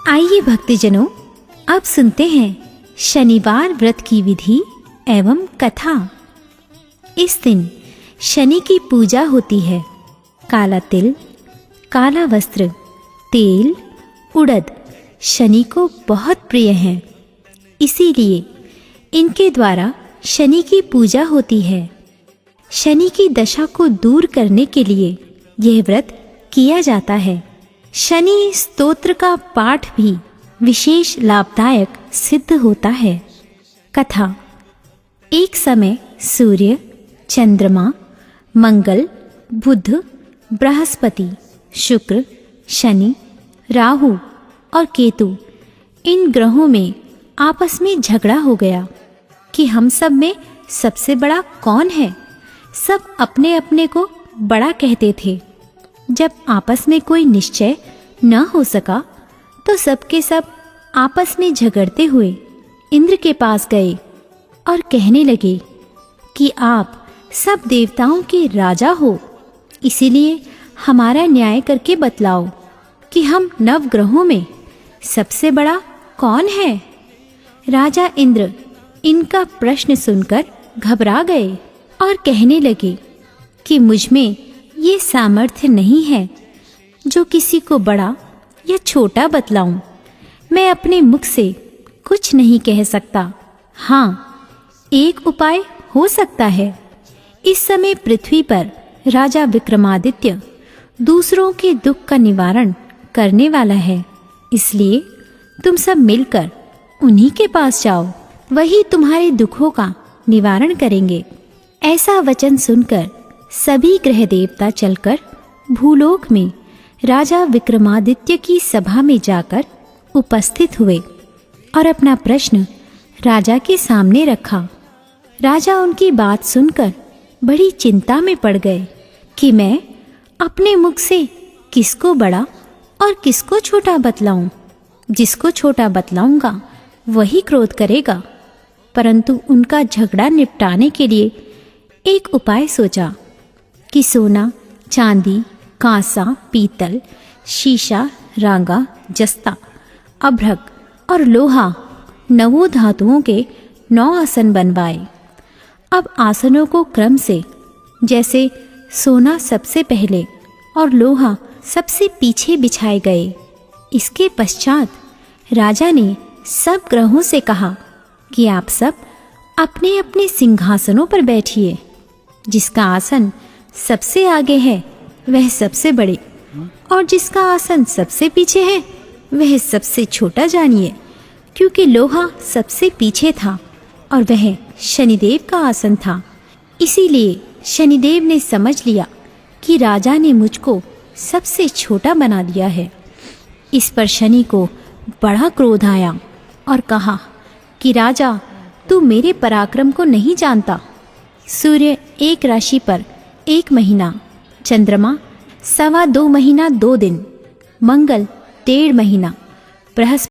आइए भक्तजनों, अब सुनते हैं शनिवार व्रत की विधि एवं कथा। इस दिन शनि की पूजा होती है। काला तिल, काला वस्त्र, तेल, उड़द शनि को बहुत प्रिय हैं। इसीलिए इनके द्वारा शनि की पूजा होती है। शनि की दशा को दूर करने के लिए यह व्रत किया जाता है। शनि स्तोत्र का पाठ भी विशेष लाभदायक सिद्ध होता है। कथा। एक समय सूर्य, चंद्रमा, मंगल, बुध, बृहस्पति, शुक्र, शनि, राहु और केतु इन ग्रहों में आपस में झगड़ा हो गया कि हम सब में सबसे बड़ा कौन है। सब अपने अपने को बड़ा कहते थे। जब आपस में कोई निश्चय न हो सका तो सबके सब आपस में झगड़ते हुए इंद्र के पास गए और कहने लगे कि आप सब देवताओं के राजा हो, इसीलिए हमारा न्याय करके बतलाओ कि हम नवग्रहों में सबसे बड़ा कौन है। राजा इंद्र इनका प्रश्न सुनकर घबरा गए और कहने लगे कि मुझ में ये सामर्थ्य नहीं है जो किसी को बड़ा या छोटा बतलाऊं। मैं अपने मुख से कुछ नहीं कह सकता। हाँ, एक उपाय हो सकता है। इस समय पृथ्वी पर राजा विक्रमादित्य दूसरों के दुख का निवारण करने वाला है, इसलिए तुम सब मिलकर उन्हीं के पास जाओ, वही तुम्हारे दुखों का निवारण करेंगे। ऐसा वचन सुनकर सभी ग्रह देवता चलकर भूलोक में राजा विक्रमादित्य की सभा में जाकर उपस्थित हुए और अपना प्रश्न राजा के सामने रखा। राजा उनकी बात सुनकर बड़ी चिंता में पड़ गए कि मैं अपने मुख से किसको बड़ा और किसको छोटा बतलाऊं। जिसको छोटा बतलाऊंगा वही क्रोध करेगा। परंतु उनका झगड़ा निपटाने के लिए एक उपाय सोचा कि सोना, चांदी, कांसा, पीतल, शीशा, रांगा, जस्ता, अभ्रक और लोहा 9 धातुओं के 9 आसन बनवाए। अब आसनों को क्रम से, जैसे सोना सबसे पहले और लोहा सबसे पीछे बिछाए गए। इसके पश्चात राजा ने सब ग्रहों से कहा कि आप सब अपने अपने सिंहासनों पर बैठिए। जिसका आसन सबसे आगे है वह सबसे बड़े, और जिसका आसन सबसे पीछे है वह सबसे छोटा जानिए। क्योंकि लोहा सबसे पीछे था और वह शनिदेव का आसन था, इसीलिए शनिदेव ने समझ लिया कि राजा ने मुझको सबसे छोटा बना दिया है। इस पर शनि को बड़ा क्रोध आया और कहा कि राजा, तू मेरे पराक्रम को नहीं जानता। सूर्य एक राशि पर 1 महीना, चंद्रमा 2.25 महीना 2 दिन, मंगल 1.5 महीना, बृहस्पति